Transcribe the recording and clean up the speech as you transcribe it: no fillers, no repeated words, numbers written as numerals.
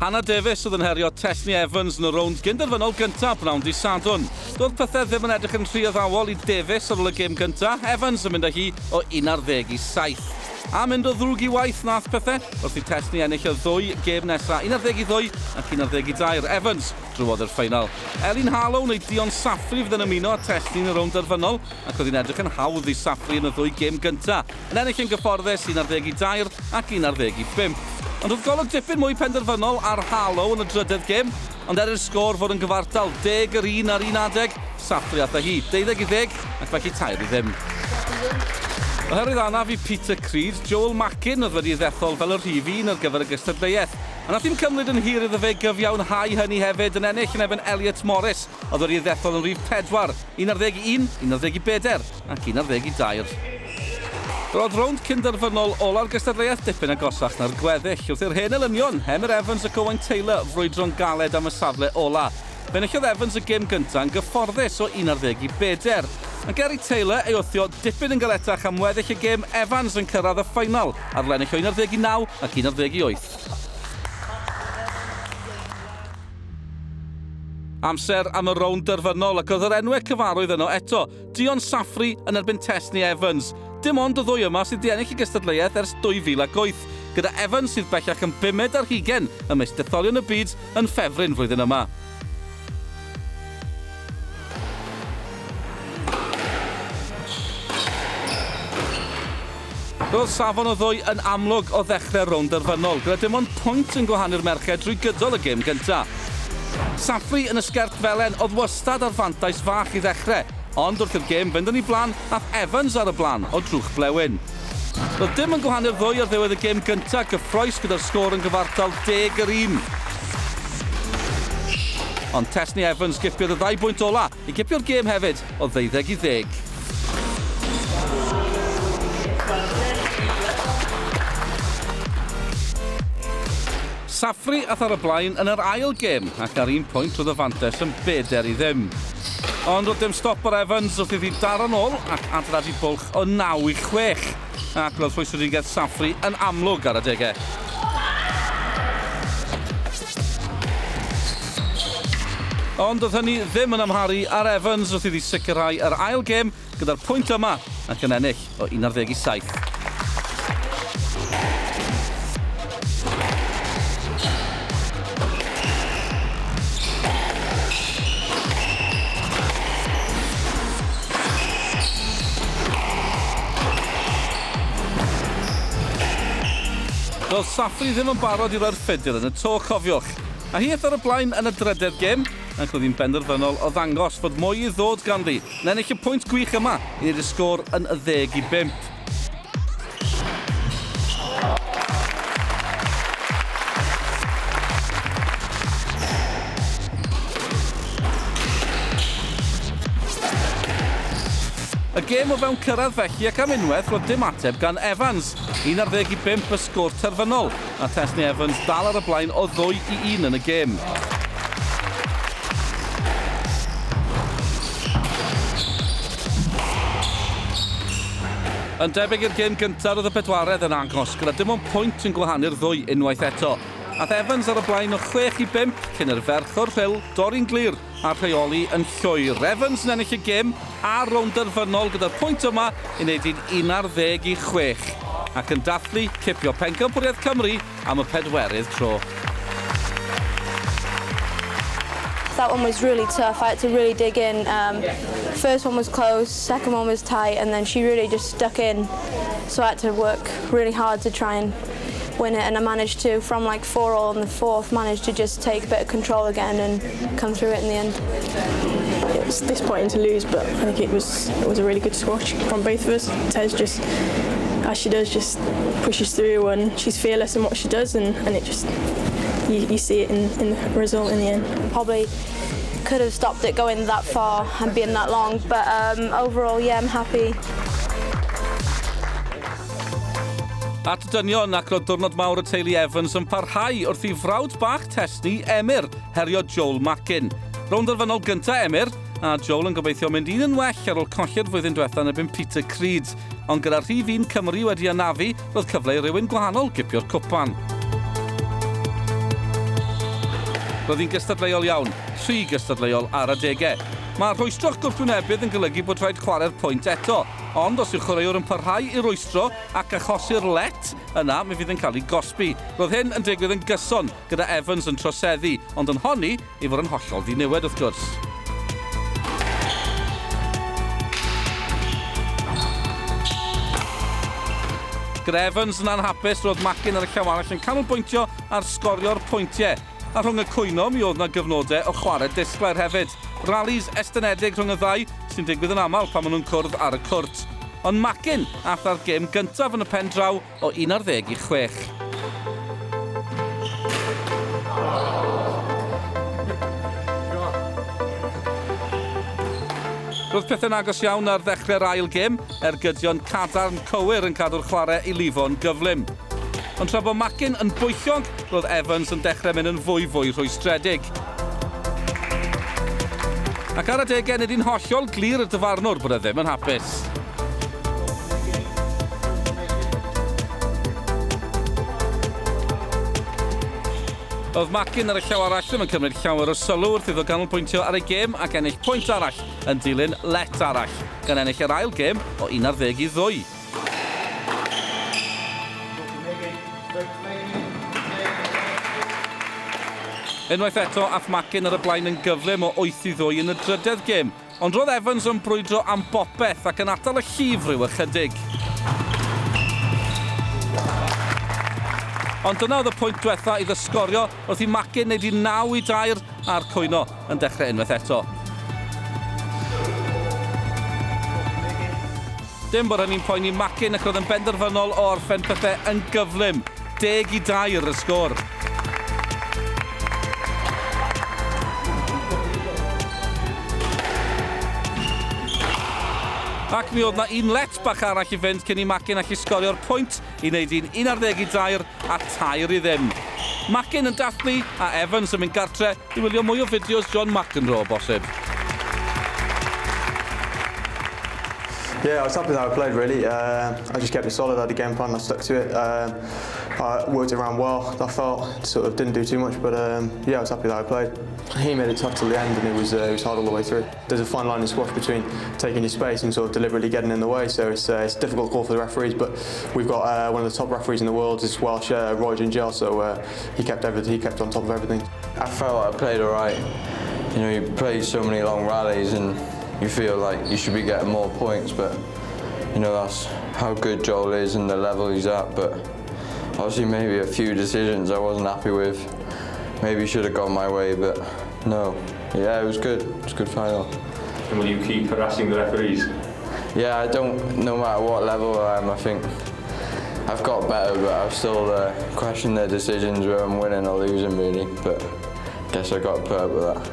Hannah Davies oedd yn herio Tesni Evans yn y rownd gynderfynol gyntaf pnawn dydd Sadwrn. Doedd pethau ddim yn edrych yn rhy addawol i Davies ar ôl y gêm gyntaf. Evans yn mynd â hi o 11-7. A mynd o ddrwg i waith nath pethau wrth i Tesni ennill y ddwy gêm nesaf 11-2 ac 11-2. Evans drwodd yr ffeinal. Elin Harlow neu Dion Saffri fydd yn ymuno â Tesni yn y rownd derfynol ac oedd hi'n edrych yn hawdd i Saffri yn y ddwy gêm gyntaf. Yn ennill yn gyfforddus 11-2 ac 11-5. Ond oedd golwg dipyn mwy penderfynol ar Harlow yn y drydedd gêm, ond i'r sgôr fod yn gyfartal 10-1 ar 1 adeg, Saffri atho hi 12-10 ac felly tair i ddim. Oherwydd anaf i Peter Creed, Joel Mackin oedd wedi ddethol fel y rhif 1 ar gyfer y gystadleuaeth. A nath hi'n cymryd yn hir iddo fe gyfiawnhau hynny hefyd yn ennill yn erbyn Elliot Morris, oedd wedi ddethol yn rhif 4, 11-1, 11-4 ac 11-2. Roedd rownd cynderfynol ola'r gystadleuaeth dipyn agosach na'r gweddill wrth i'r hen elynion, Emyr Evans ac Owain Taylor frwydro'n galed am y safle ola. Fe enillodd Evans y gêm gyntaf yn gyfforddus o 11-4. Mae Gary Taylor ei wthio dipyn yn galetach am weddill y gêm. Evans yn cyrraedd y ffainal ar lennill o 11-9 ac 11-8. Amser am y rownd derfynol ac oedd yr enwau cyfarwydd yno eto. Dion Saffri yn erbyn Tesni Evans. Dim ond y ddwy yma sydd wedi ennill y gystadleuaeth ers 2008, gyda Evans sydd bellach yn 5-20 ymysg detholion y byd yn Ffefryn flwyddyn yma. Roedd safon o ddwy yn amlwg o ddechrau rownd derfynol, gyda dim ond pwynt yn gwahanu'r merched drwy gydol y gêm gyntaf. Saffri yn y sgert felen oedd wastad ar fantais fach i ddechrau, ond wrth i'r gêm fynd yn ei blaen, nath Evans ar y blaen o drwch blewyn. Roedd dim yn gwahanu'r ddwy ar ddiwedd y gêm gyntaf, gyffroes gyda'r sgôr yn gyfartal 10-1. Ond Tesni Evans gipiodd y 2 bwynt ola i gipio'r gêm hefyd o 12-10. Saffri ath ar y blaen yn yr ail gêm ac ar 1 pwynt roedd y fantes yn 4-0. Ond roedd dim stop ar Evans wrth iddi daro nôl ac adeiladu bwlch o 9-6. Ac roedd rhwystredigaeth Saffri yn amlwg ar adegau. Ond oedd hynny ddim yn amharu ar Evans wrth iddi sicrhau yr ail gêm gyda'r pwynt yma ac yn ennill o 11-7. Doedd Saffri ddim yn barod i roi'r ffidil yn y to, cofiwch. A hi eith ar y blaen yn y drydedd gêm, ac oedd hi'n benderfynol o ddangos fod mwy i ddod ganddi, yn ennill y pwynt gwych yma i wneud y sgôr yn 10-5. Y gêm o fewn cyrraedd felly ac am unwaith roedd dim ateb gan Evans. 11-5 y sgôr terfynol, a Tesni Evans dal ar y blaen o 2-1 yn y gêm. Yn debyg i'r gêm gyntaf roedd y bedwaredd yn agos, gyda dim ond pwynt yn gwahanu'r ddwy unwaith eto. Ath Evans ar y blaen o 6-5 cyn i'r ferch o'r ffil dorri'n glir a rheoli yn llwyr. Evans yn ennill y gêm a rownd derfynol gyda'r pwynt yma i wneud hi'n 11-6 ac yn dathlu cipio pencampwriaeth Cymru am y 4ydd tro. That one was really tough. I had to really dig in. First one was close, second one was tight, and then she really just stuck in. So I had to work really hard to try and win it, and I managed to, from like 4-all in the fourth, managed to just take a bit of control again and come through it in the end. It was disappointing to lose, but I think it was a really good squash from both of us. Tez just, as she does, just pushes through, and she's fearless in what she does, and it just, you see it in the result in the end. Probably could have stopped it going that far and being that long, but overall, yeah, I'm happy. At dynion ac roedd diwrnod mawr y teulu Evans yn parhau wrth i frawd bach Tesni, Emyr, herio Joel Mackin. Rownd derfynol gyntaf Emyr, a Joel yn gobeithio mynd un yn well ar ôl colli'r flwyddyn diwethaf yn erbyn Peter Creed. Ond gyda'r rhif 1 Cymru wedi anafu, roedd cyfle i rywun gwahanol gipio'r cwpan. Roedd hi'n gystadleuol iawn, 3 gystadleuol ar y degau. Mae rhwystro'ch gwrthwynebydd yn golygu bod rhaid chwarae'r pwynt eto, ond os yw chwaraewr yn parhau i rwystro ac achosi'r let, yna mi fydd yn cael ei gosbi. Roedd hyn yn digwydd yn gyson gyda Evans yn troseddu, ond yn honni i fod yn hollol ddiniwed wrth gwrs. Gyda Evans yn anhapus, roedd Macin ar y llaw arall yn canolbwyntio ar sgorio'r pwyntiau. A rhwng y cwyno, mi oedd yna gyfnodau o chwarae disglair hefyd. Rallies estynedig rhwng y ddau sy'n digwydd yn aml pan maen nhw'n cwrdd ar y cwrt. Ond Macin ath ar gêm gyntaf yn y pen draw o 11-6. Roedd pethau'n agos iawn ar ddechrau'r ail gêm, gydion cadarn cywir yn cadw'r chwarae i lifo'n gyflym. Ond tra bod Macin yn bwyllog, roedd Evans yn dechrau mynd yn fwy rhwystredig. Ac ar y degau, nid i'n hollol glir y dyfarnwr bod e ddim yn hapus. Oedd Macin ar y llaw arall ddim yn cymryd llawer o sylw wrth iddo ganolbwyntio ar ei gêm ac ennill pwynt arall yn dilyn let arall, gan ennill yr ail gêm o 11-2. Unwaith eto, ath Macin ar y blaen yn gyflym o 8-2 yn y drydedd gêm, ond roedd Evans yn brwydro am bopeth ac yn atal y llif rhyw ychydig. Ond dyna oedd y pwynt diwetha iddo sgorio wrth i Macin wneud i 9-2 a'r cwyno yn dechrau unwaith eto. Dim bod hynny'n poeni Macin ac roedd yn benderfynol o orffen pethau yn gyflym. 10-2 y sgôr. Ac mi oedd na un let bach arall i fynd cyn i Macin allu sgorio'r pwynt i wneud un 11-2 a 2-0. Macin yn dathlu a Evans yn mynd gartre i wylio mwy o fideos John McEnroe bosib. Yeah, I was happy with how I played really. I just kept it solid, I had a game plan, I stuck to it. I worked it around well, I felt, sort of didn't do too much, but yeah, I was happy with how I played. He made it tough till the end and it was hard all the way through. There's a fine line in squash between taking your space and sort of deliberately getting in the way, so it's a difficult call for the referees, but we've got one of the top referees in the world, is Welsh, Roy Gingell, so he kept on top of everything. I felt I played alright. You know, you play so many long rallies and you feel like you should be getting more points, but you know, that's how good Joel is and the level he's at, but obviously maybe a few decisions I wasn't happy with. Maybe should have gone my way, but no. Yeah, it was good. It was a good final. And will you keep harassing the referees? Yeah, I don't, no matter what level I am, I think I've got better, but I've still questioned their decisions whether I'm winning or losing really, but I guess I got to put up with that.